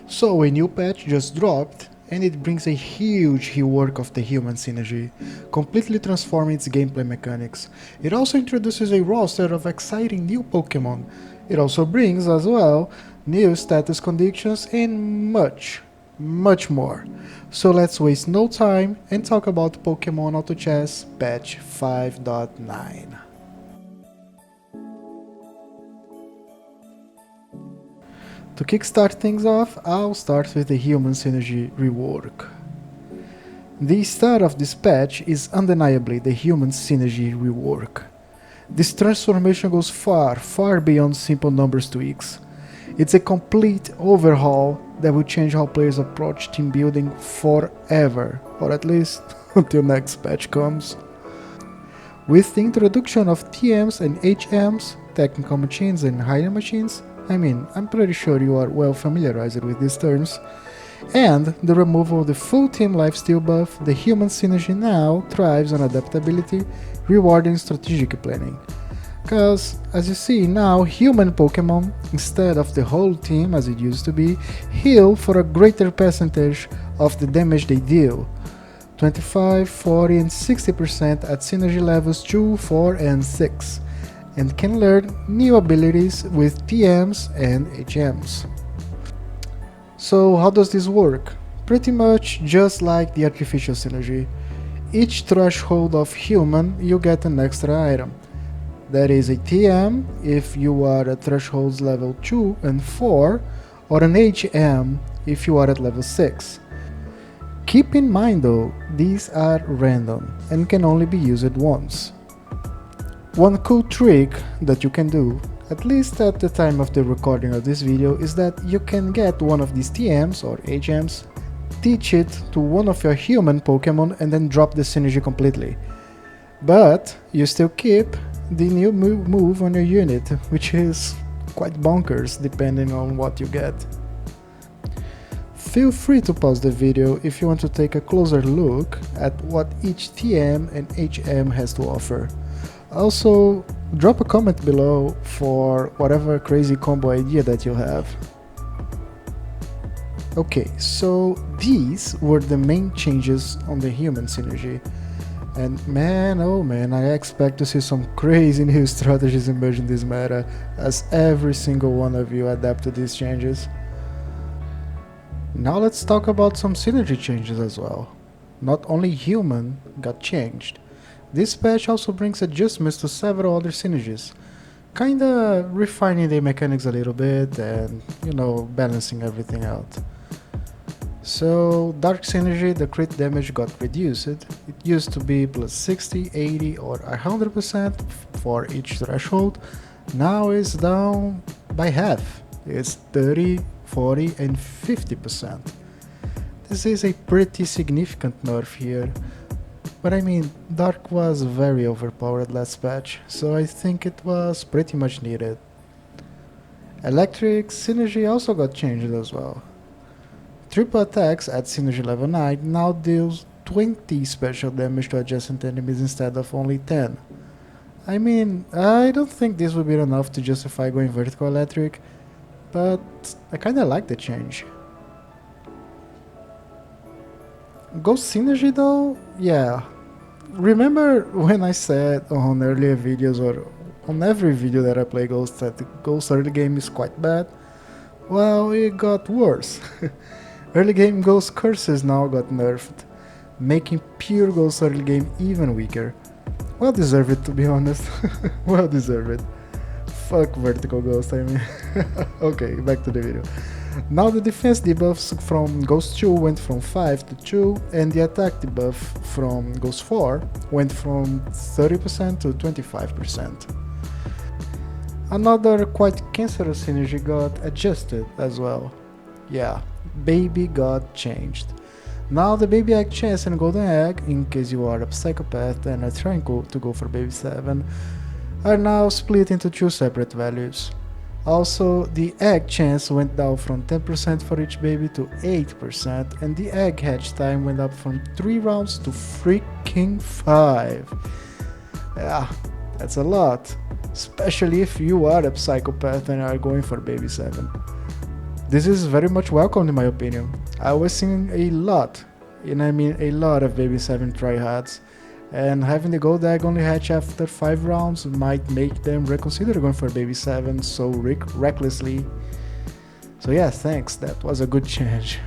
So a new patch just dropped, and it brings a huge rework of the human synergy, completely transforming its gameplay mechanics. It also introduces a roster of exciting new Pokemon. It also brings, as well, new status conditions and much more. So let's waste no time and talk about Pokemon Auto Chess patch 5.9. To kickstart things off, I'll start with the Human Synergy rework. The start of this patch is undeniably the Human Synergy rework. This transformation goes far beyond simple numbers tweaks. It's a complete overhaul that will change how players approach team building forever, or at least until next patch comes. With the introduction of TMs and HMs, technical machines and hidden machines, I'm pretty sure you are well familiarized with these terms, and the removal of the full team lifesteal buff, the human synergy now thrives on adaptability, rewarding strategic planning. Cause, as you see now, human Pokemon, instead of the whole team as it used to be, heal for a greater percentage of the damage they deal. 25, 40 and 60% at synergy levels 2, 4 and 6, and can learn new abilities with TMs and HMs. So how does this work? Pretty much just like the artificial synergy. Each threshold of human you get an extra item. That is a TM if you are at thresholds level 2 and 4, or an HM if you are at level 6. Keep in mind though, these are random and can only be used once. One cool trick that you can do, at least at the time of the recording of this video, is that you can get one of these TMs or HMs, teach it to one of your human Pokemon and then drop the synergy completely. But you still keep the new move on your unit, which is quite bonkers depending on what you get. Feel free to pause the video if you want to take a closer look at what each TM and HM has to offer. Also, drop a comment below for whatever crazy combo idea that you have. Okay, so these were the main changes on the human synergy. And man, oh man, I expect to see some crazy new strategies emerge in this meta, as every single one of you adapt to these changes. Now let's talk about some synergy changes as well. Not only human got changed, this patch also brings adjustments to several other synergies, kinda refining the mechanics a little bit and, balancing everything out. So, Dark Synergy, the crit damage got reduced. It used to be plus 60, 80 or 100% for each threshold. Now it's down by half. It's 30, 40 and 50%. This is a pretty significant nerf here. But Dark was very overpowered last patch, so I think it was pretty much needed. Electric Synergy also got changed as well. Triple attacks at Synergy level 9 now deals 20 special damage to adjacent enemies instead of only 10. I don't think this would be enough to justify going vertical electric, but I kinda like the change. Ghost Synergy though? Yeah. Remember when I said on earlier videos or on every video that I play Ghost that the Ghost early game is quite bad? Well, it got worse. Early game Ghost curses now got nerfed, making pure Ghost early game even weaker. Well deserved to be honest. Well deserved. Fuck vertical Ghost, Okay, back to the video. Now the defense debuffs from Ghost 2 went from 5 to 2, and the attack debuff from Ghost 4 went from 30% to 25%. Another quite cancerous synergy got adjusted as well. Yeah, Baby got changed. Now the Baby Egg chance and Golden Egg, in case you are a Psychopath and are trying to go for Baby 7, are now split into two separate values. Also, the egg chance went down from 10% for each baby to 8%, and the egg hatch time went up from 3 rounds to freaking 5. Yeah, that's a lot, especially if you are a Psychopath and are going for baby 7. This is very much welcome in my opinion. I was seeing a lot, and I mean a lot of Baby 7 tryhards, and having the gold egg only hatch after 5 rounds might make them reconsider going for Baby 7 so recklessly. So yeah, thanks, that was a good change.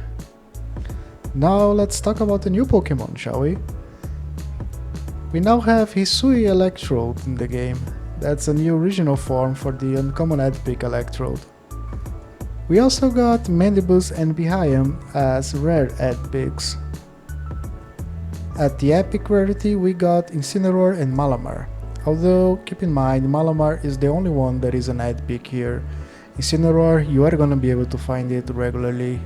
Now let's talk about the new Pokemon, shall we? We now have Hisui Electrode in the game. That's a new original form for the uncommon Epic Electrode. We also got Mandibuzz and Behaim as rare Epics. At the Epic rarity we got Incineroar and Malamar. Although, keep in mind, Malamar is the only one that is an Epic here. Incineroar, you are gonna be able to find it regularly.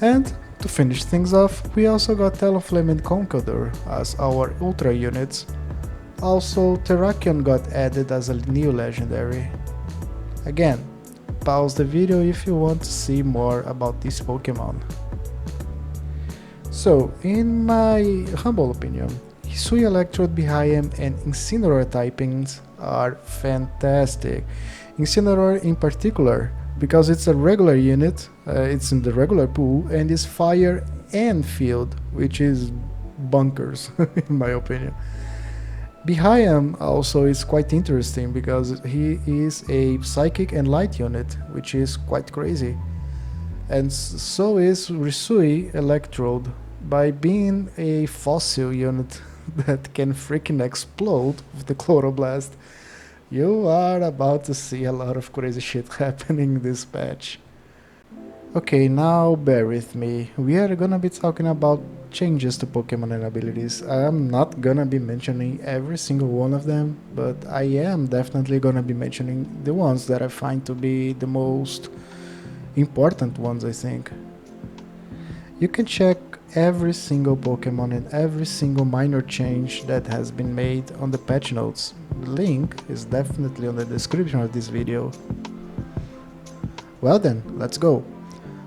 And to finish things off, we also got Talonflame and Conkeldurr as our Ultra units. Also, Terrakion got added as a new legendary. Again, pause the video if you want to see more about this Pokemon. So, in my humble opinion, Hisui Electrode, Behaim and Incineroar typings are fantastic. Incineroar in particular, because it's a regular unit, it's in the regular pool, and is fire and field, which is bonkers in my opinion. Behaim also is quite interesting because he is a psychic and light unit, which is quite crazy. And so is Hisui Electrode, by being a fossil unit that can freaking explode with the Chloroblast. You are about to see a lot of crazy shit happening in this patch. Okay, now bear with me. We are gonna be talking about changes to Pokemon and abilities. I'm not gonna be mentioning every single one of them, but I am definitely gonna be mentioning the ones that I find to be the most important ones, I think. You can check every single Pokemon and every single minor change that has been made on the patch notes. The link is definitely on the description of this video. Well then, let's go.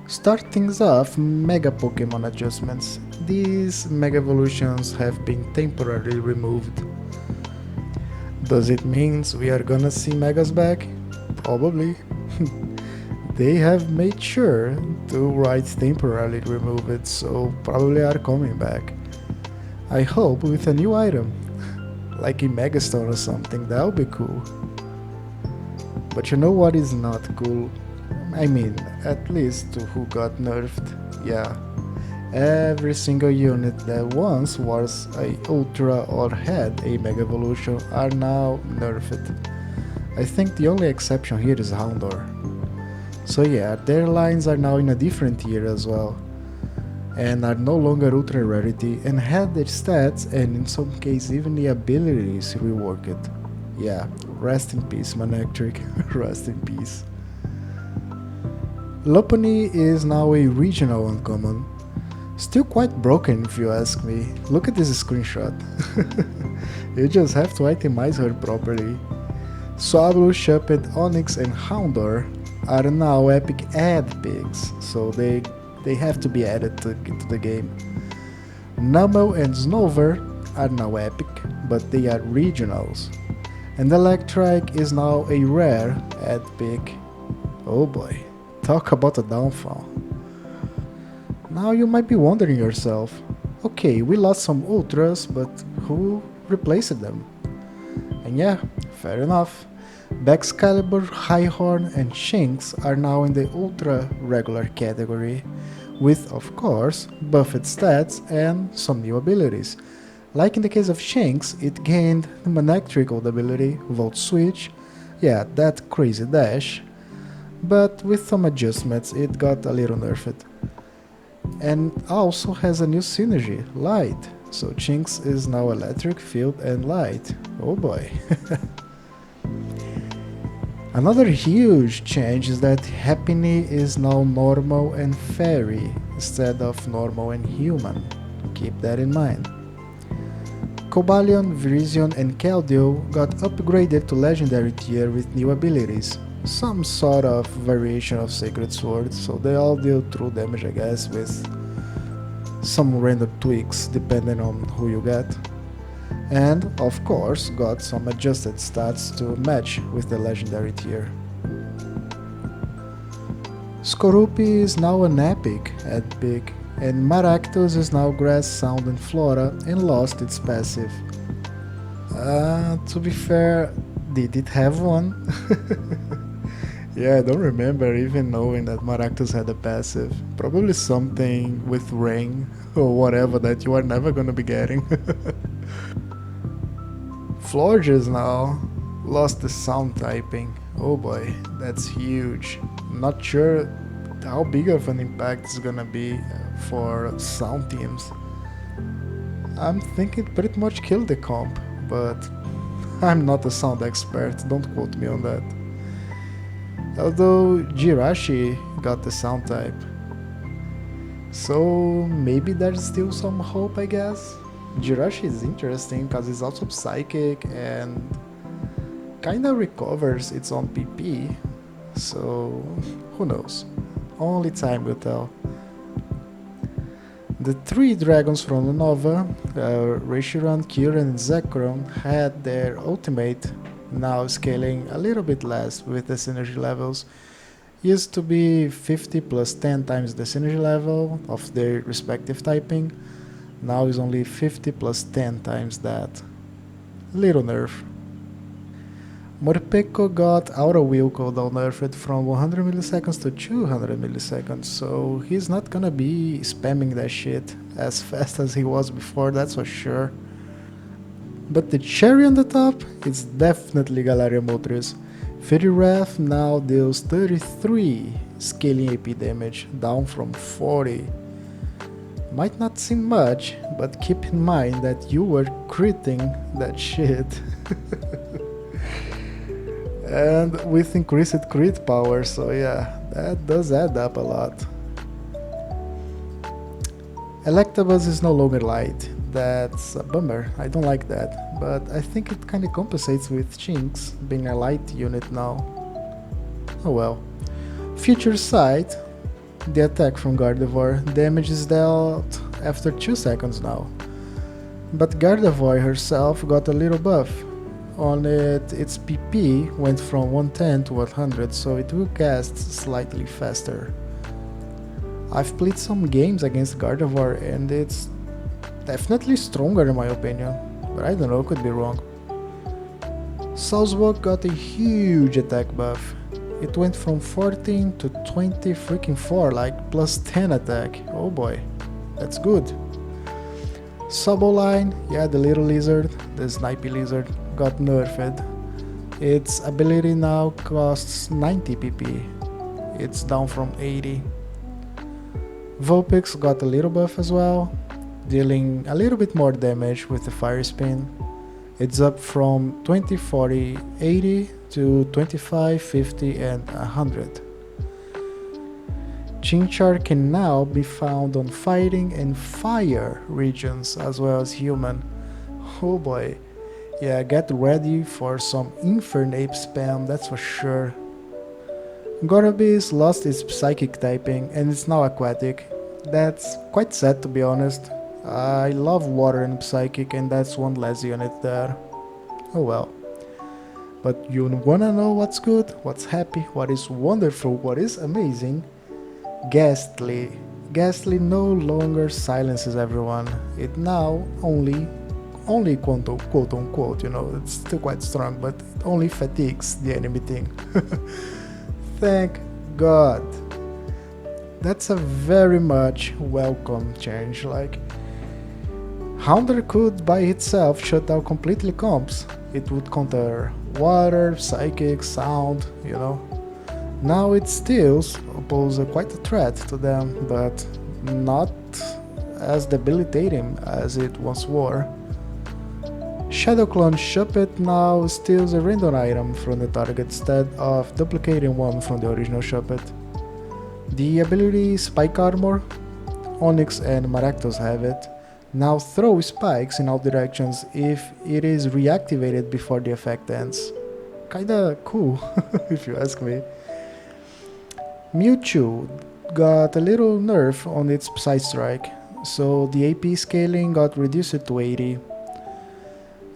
Start things off, Mega Pokemon adjustments. These Mega Evolutions have been temporarily removed. Does it mean we are gonna see Megas back? Probably. They have made sure to write temporarily removed, so probably are coming back. I hope with a new item, like a Megastone or something, that would be cool. But you know what is not cool? I mean, at least to who got nerfed, yeah. Every single unit that once was a Ultra or had a Mega Evolution are now nerfed. I think the only exception here is Houndour. So yeah, their lines are now in a different tier as well, and are no longer ultra rarity and had their stats and in some cases even the abilities reworked. Yeah, rest in peace Manectric, rest in peace. Lopunny is now a regional uncommon. Still quite broken if you ask me. Look at this screenshot. You just have to itemize her properly. Swablu, Shuppet, Onix and Houndour are now epic add pigs, so they have to be added to the game. Numel and Snover are now epic, but they are regionals. And Electrike is now a rare add pick. Oh boy, talk about a downfall. Now you might be wondering yourself, okay, we lost some Ultras, but who replaced them? And yeah, fair enough. Baxcalibur, Highhorn and Shinx are now in the ultra regular category, with of course buffed stats and some new abilities. Like in the case of Shinx, it gained the Manectric old ability, Volt Switch, yeah, that crazy dash, but with some adjustments it got a little nerfed. And also has a new synergy, Light, so Shinx is now Electric, Field and Light. Oh boy. Another huge change is that Happiny is now normal and fairy instead of normal and human. Keep that in mind. Cobalion, Virizion and Keldeo got upgraded to legendary tier with new abilities. Some sort of variation of Sacred Sword, so they all deal true damage I guess, with some random tweaks depending on who you get. And of course got some adjusted stats to match with the legendary tier. Skorupi is now an epic at big, and Maractus is now grass, sound, and flora and lost its passive. To be fair, did it have one? Yeah, I don't remember even knowing that Maractus had a passive. Probably something with rain or whatever that you are never gonna be getting. Florges now lost the sound typing. Oh boy, that's huge. Not sure how big of an impact it's gonna be for sound teams. I'm thinking it pretty much killed the comp, but I'm not a sound expert, don't quote me on that. Although Jirachi got the sound type. So maybe there's still some hope, I guess. Jirachi is interesting because it's also psychic and kinda recovers its own PP. So who knows? Only time will tell. The three dragons from the Nova, Reshiram, Kyurem, and Zekrom, had their ultimate now scaling a little bit less with the synergy levels. Used to be 50 plus 10 times the synergy level of their respective typing. Now is only 50 plus 10 times that. Little nerf. Morpeko got Aura Wheel cooldown nerfed from 100 milliseconds to 200 milliseconds, so he's not gonna be spamming that shit as fast as he was before, that's for sure. But the cherry on the top is definitely Galarian Moltres. Fairy Wrath now deals 33 scaling AP damage, down from 40. Might not seem much, but keep in mind that you were critting that shit. And with increased crit power, so yeah, that does add up a lot. Electabuzz is no longer light. That's a bummer, I don't like that, but I think it kinda compensates with Chinx being a light unit now. Oh well. Future Sight, the attack from Gardevoir, damage is dealt after 2 seconds now. But Gardevoir herself got a little buff. On it, its PP went from 110 to 100, so it will cast slightly faster. I've played some games against Gardevoir and it's definitely stronger in my opinion, but I don't know, could be wrong. Sawswalk got a huge attack buff. It went from 14 to 20 freaking 4, like plus 10 attack. Oh boy, that's good. Saboline, yeah, the little lizard, the snipey lizard, got nerfed. Its ability now costs 90 PP. It's down from 80. Vulpix got a little buff as well, dealing a little bit more damage with the Fire Spin. It's up from 20, 40, 80 to 25, 50 and 100. Chinchar can now be found on fighting and fire regions as well as human. Oh boy, yeah, get ready for some Infernape spam, that's for sure. Gorabees lost its psychic typing and is now aquatic. That's quite sad to be honest. I love water and psychic and that's one less unit there. Oh well. But you wanna know what's good, what's happy, what is wonderful, what is amazing? Ghastly. Ghastly no longer silences everyone. It now only quote unquote, you know, it's still quite strong, but it only fatigues the enemy team. Thank God. That's a very much welcome change. Like, Houndour could by itself shut down completely comps. It would counter water, psychic, sound, you know. Now it still poses quite a threat to them, but not as debilitating as it once were. Shadow Clone Shuppet now steals a random item from the target instead of duplicating one from the original Shuppet. The ability Spike Armor, Onix and Maractus have it. Now throw spikes in all directions if it is reactivated before the effect ends. Kinda cool, if you ask me. Mewtwo got a little nerf on its Psy Strike, so the AP scaling got reduced to 80.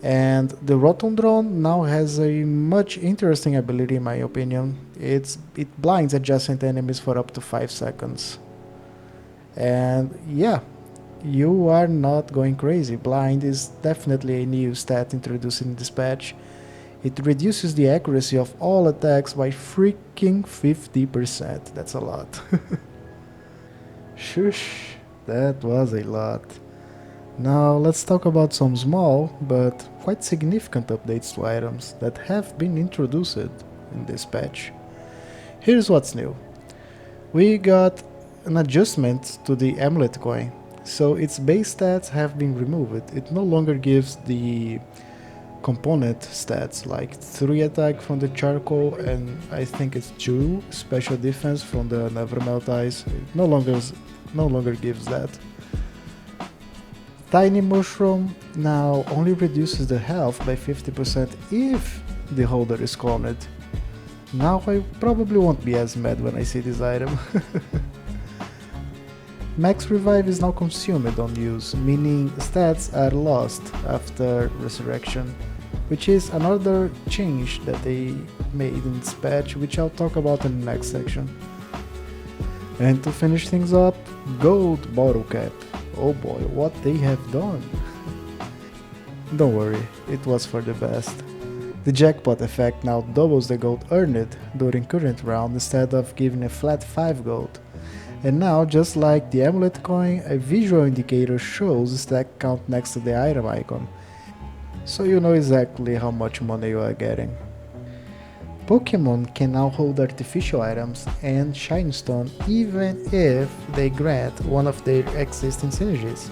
And the Rotundron now has a much interesting ability in my opinion. It blinds adjacent enemies for up to 5 seconds. And yeah, you are not going crazy. Blind is definitely a new stat introduced in this patch. It reduces the accuracy of all attacks by freaking 50%. That's a lot. Shush, that was a lot. Now let's talk about some small but quite significant updates to items that have been introduced in this patch. Here's what's new. We got an adjustment to the amulet coin, so its base stats have been removed. It no longer gives the component stats like 3 attack from the charcoal and I think it's 2 special defense from the Nevermelt Eyes. It no longer gives that. Tiny Mushroom now only reduces the health by 50% if the holder is cloned. Now I probably won't be as mad when I see this item. Max Revive is now consumed on use, meaning stats are lost after resurrection, which is another change that they made in this patch, which I'll talk about in the next section. And to finish things up, Gold Bottle Cap. Oh boy, what they have done! Don't worry, it was for the best. The jackpot effect now doubles the gold earned during current round instead of giving a flat 5 gold. And now, just like the amulet coin, a visual indicator shows the stack count next to the item icon, so you know exactly how much money you are getting. Pokemon can now hold artificial items and Shine Stone even if they grant one of their existing synergies.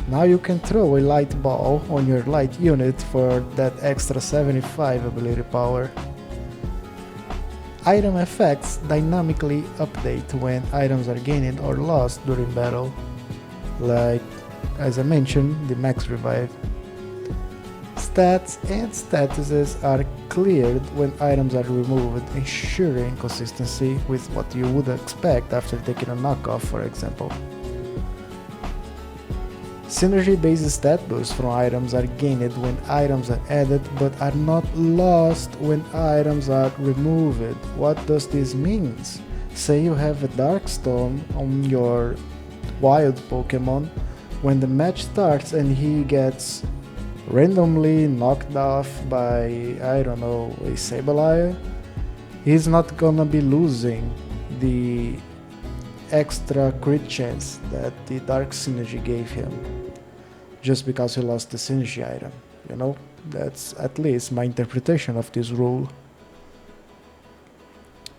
Now you can throw a light ball on your light unit for that extra 75 ability power. Item effects dynamically update when items are gained or lost during battle, like, as I mentioned, the Max Revive. Stats and statuses are cleared when items are removed, ensuring consistency with what you would expect after taking a knockoff, for example. Synergy-based stat boosts from items are gained when items are added but are not lost when items are removed. What does this mean? Say you have a Darkstone on your wild Pokemon, when the match starts and he gets randomly knocked off by, I don't know, a Sableye, he's not gonna be losing the extra crit chance that the Dark Synergy gave him just because he lost the Synergy item, you know? That's at least my interpretation of this rule,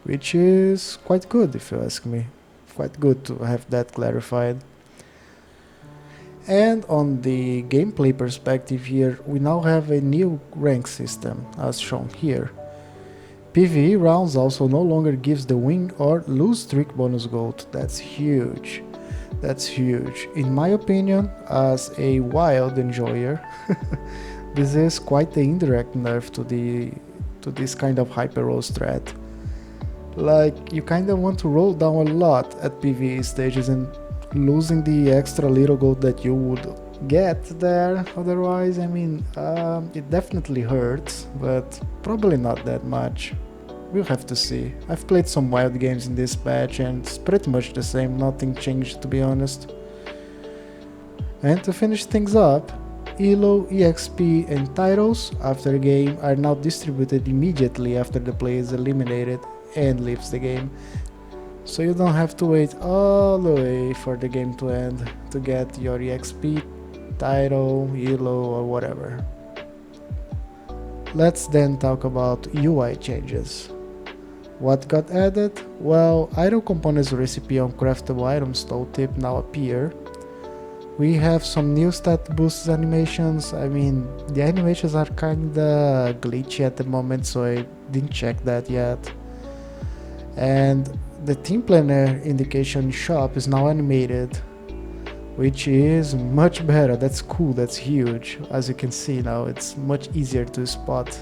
which is quite good if you ask me. Quite good to have that clarified. And on the gameplay perspective here, we now have a new rank system as shown here. PvE rounds also no longer gives the win or lose streak bonus gold. That's huge. That's huge. In my opinion, as a wild enjoyer, this is quite the indirect nerf to this kind of hyper roll strat. Like, you kinda want to roll down a lot at PvE stages and losing the extra little gold that you would get there otherwise, I mean, it definitely hurts, but probably not that much. We'll have to see. I've played some wild games in this patch and it's pretty much the same, nothing changed to be honest. And to finish things up, ELO, EXP and titles after the game are now distributed immediately after the player is eliminated and leaves the game. So you don't have to wait all the way for the game to end to get your EXP, title, ELO or whatever. Let's then talk about UI changes. What got added? Well, item components recipe on craftable items tooltip now appear. We have some new stat boosts animations. I mean, the animations are kinda glitchy at the moment, so I didn't check that yet. And the team planner indication shop is now animated, which is much better. That's cool, that's huge. As you can see now, it's much easier to spot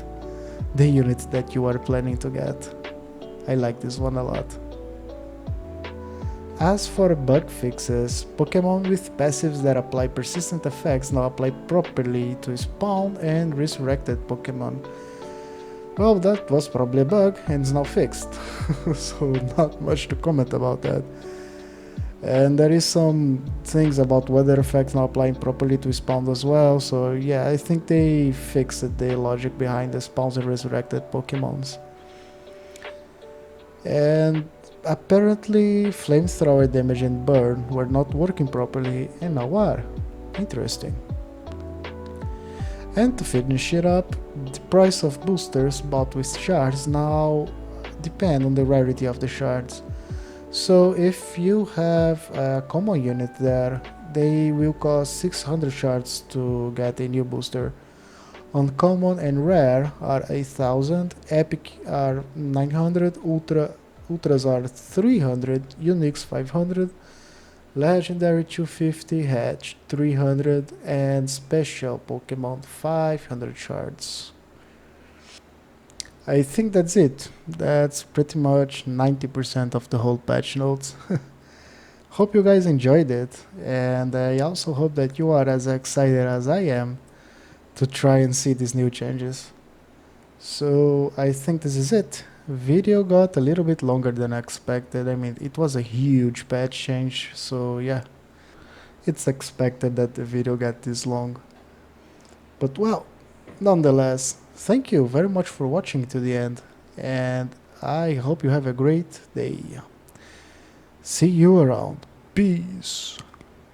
the units that you are planning to get. I like this one a lot. As for bug fixes, Pokemon with passives that apply persistent effects now apply properly to spawn and resurrected Pokemon. Well, that was probably a bug and is now fixed, so not much to comment about that. And there is some things about weather effects not applying properly to spawn as well, so yeah, I think they fixed the logic behind the spawns and resurrected Pokemons. And apparently flamethrower damage and burn were not working properly and now are. Interesting. And to finish it up, the price of boosters bought with shards now depend on the rarity of the shards. So if you have a common unit there, they will cost 600 shards to get a new booster. Uncommon and rare are 8000, epic are 900, ultras are 300, uniques 500, legendary 250, hatch 300, and special Pokemon 500 shards. I think that's it. That's pretty much 90% of the whole patch notes. Hope you guys enjoyed it, and I also hope that you are as excited as I am to try and see these new changes. So I think this is it. Video got a little bit longer than expected. I mean, it was a huge patch change, so yeah, it's expected that the video got this long. But well, nonetheless, thank you very much for watching to the end, and I hope you have a great day. See you around. Peace.